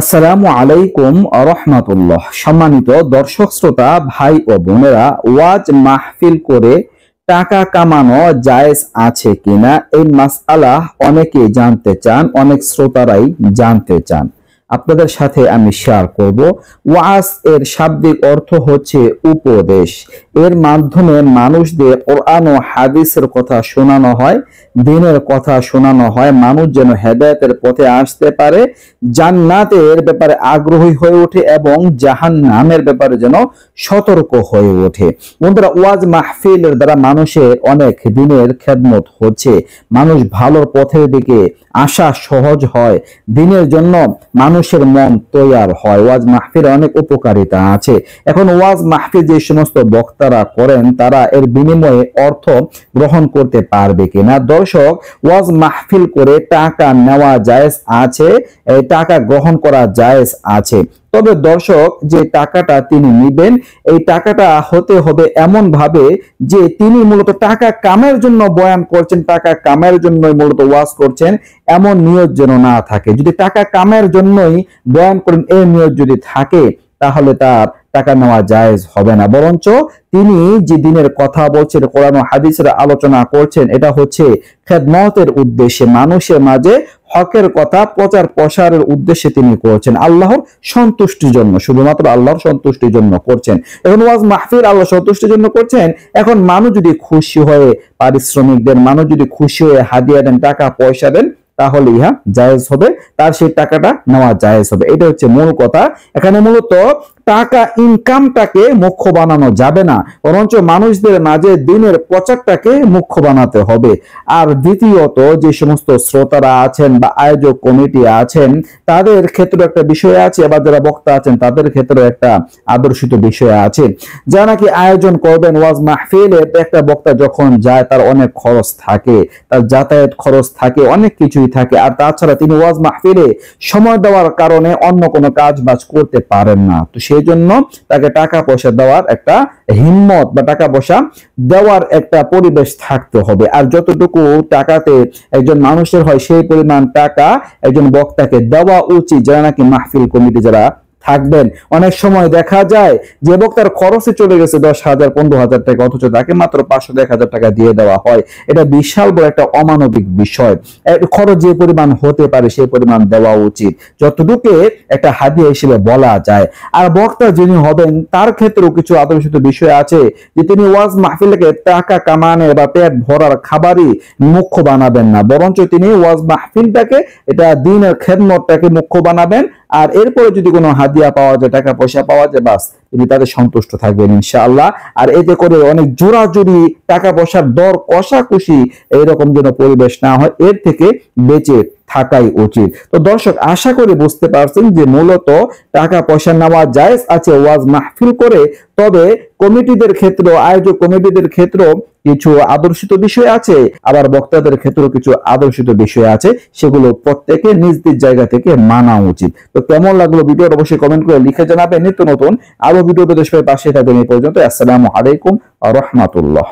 আসসালামু আলাইকুম রাহমাতুল্লাহ। সম্মানিত দর্শক শ্রোতা ভাই ও বোনেরা, ওয়াজ মাহফিল করে টাকা কামানো জায়েজ আছে কিনা এই মাসআলা অনেকেই জানতে চান, অনেক শ্রোতারাই জানতে চান। আপনাদের সাথে আমি শেয়ার করব। ওয়াজ এর শাব্দিক অর্থ হচ্ছে উপদেশ। এর মাধ্যমে মানুষদের কোরআন ও হাদিসের কথা শোনানো হয়, দ্বীনের কথা শোনানো হয়, মানুষ যেন হেদায়েতের পথে আসতে পারে, জান্নাতের ব্যাপারে আগ্রহী হয়ে ওঠে এবং জাহান্নামের ব্যাপারে যেন সতর্ক হয়ে ওঠে। বন্ধুরা, ওয়াজ মাহফিলের দ্বারা মানুষের অনেক দ্বীনের খেদমত হচ্ছে, মানুষ ভালোর পথের দিকে আসা সহজ হয়, দ্বীনের জন্য মানুষের মন তৈয়ার হয়। ওয়াজ মাহফিলের অনেক উপকারিতা আছে। এখন ওয়াজ মাহফিল যে সমস্ত বক্তারা করেন তারা এর বিনিময়ে অর্থ গ্রহণ করতে পারবে কিনা? দর্শক, ওয়াজ মাহফিল করে টাকা নেওয়া জায়েজ আছে, এই টাকা গ্রহণ করা জায়েজ আছে। তবে দর্শক, যে টাকাটা তিনি নিবেন এই টাকাটা হতে হবে এমন ভাবে যে তিনি মূলত টাকা কামের জন্য বয়ান করছেন, টাকা কামের জন্যই মূলত ওয়াজ করছেন, এমন নিয়ত যেন না থাকে। যদি টাকা কামের জন্যই বয়ান করেন এই নিয়ত যদি থাকে তাহলে তার টাকা নেওয়া জায়েজ হবে না। বরঞ্চ তিনি যে দিনের কথা বলছেন, কোরআন ও হাদিসের আলোচনা করছেন, এটা হচ্ছে খেদমতের উদ্দেশ্যে, মানুষের মাঝে হকের কথা প্রচার প্রসারের উদ্দেশ্যে তিনি করছেন, আল্লাহর সন্তুষ্টির জন্য, শুধুমাত্র আল্লাহর সন্তুষ্টির জন্য করছেন। এখন ওয়াজ মাহফিল আল্লাহর সন্তুষ্টির জন্য করছেন। এখন মানুষ যদি খুশি হয়ে পারিশ্রমিক দেন, মানুষ যদি খুশি হয়ে হাদিয়া দেন, টাকা পয়সা দেন, তাহলে ইহা জায়েজ হবে, তার সেই টাকাটা নেওয়া জায়েজ হবে। এটা হচ্ছে মূল কথা। এখানে মূলত টাকা ইনকামটাকে মুখ্য বানানো যাবে না, বরঞ্চ মানুষদের মাঝে দ্বীনের প্রচারটাকে মুখ্য বানাতে হবে। আর দ্বিতীয়ত, যে সমস্ত শ্রোতারা আছেন বা আয়োজক কমিটি আছেন তাদের ক্ষেত্রে একটা বিষয় আছে, বা যারা বক্তা আছেন তাদের ক্ষেত্রে একটা আদর্শিত বিষয় আছে। যারা নাকি আয়োজন করবেন ওয়াজ মাহফিলে, একটা বক্তা যখন যায় তার অনেক খরচ থাকে, তার যাতায়াত খরচ থাকে, অনেক কিছুই থাকে। আর তাছাড়া তিনি ওয়াজ মাহফিলে সময় দেওয়ার কারণে অন্য কোনো কাজ বাজ করতে পারেন না। তো সেই জন্য তাকে টাকা পয়সা দেওয়ার একটা হিম্মত বা টাকা পয়সা দেওয়ার একটা পরিবেশ থাকতে হবে। আর যতটুকু টাকাতে একজন মানুষের হয় সেই পরিমাণ টাকা একজন বক্তাকে দেওয়া উচিত, যারা নাকি মাহফিল কমিটি যারা থাকবেন। অনেক সময় দেখা যায় যে বক্তার খরচে চলে গেছে 10,000 15,000 টাকা, অথচ তাকে মাত্র 500-1000 টাকা দিয়ে দেওয়া হয়। এটা বিশাল বড় একটা অমানবিক বিষয়। খরচ যে পরিমাণ হতে পারে সেই পরিমাণ দেওয়া উচিত, যতটুকু একটা হাদিয়া হিসেবে বলা যায়। আর বক্তা যিনি হবেন তার ক্ষেত্রেও কিছু আদর্শিত বিষয় আছে, যে তিনি ওয়াজ মাহফিলকে টাকা কামানোর বা পেট ভরার খাবারই মুখ্য বানাবেন না, বরঞ্চ তিনি ওয়াজ মাহফিলটাকে, এটা দ্বীনের খেদমতটাকে মুখ্য বানাবেন। আর এরপরে যদি কোনো হাদিয়া পাওয়া যায়, টাকা পয়সা পাওয়া যায়, বাস তিনি তাদের সন্তুষ্ট থাকবেন ইনশাআল্লাহ। আর এতে করে অনেক জোরাজুরি, টাকা পয়সার দর কষাকষি এইরকম যেন পরিবেশ না হয়, এর থেকে বেঁচে থাকাই উচিত। তো দর্শক, আশা করি বুঝতে পারছেন যে মূলত টাকা পয়সা নেওয়া জায়েজ আছে ওয়াজ মাহফিল করে। তবে কমিটিদের ক্ষেত্রে, আয়োজক কমিটিদের ক্ষেত্রে কিছু আদর্শিত বিষয় আছে, আবার বক্তাদের ক্ষেত্রেও কিছু আদর্শিত বিষয় আছে, সেগুলো প্রত্যেকে নিজ নিজ জায়গা থেকে মানা উচিত। তো কেমন লাগলো ভিডিওটা অবশ্যই কমেন্ট করে লিখে জানাবেন। নিত্য নতুন আরো ভিডিও পেতে পাশে থাকবেন। এই পর্যন্ত, আসসালামু আলাইকুম ওয়া রাহমাতুল্লাহ।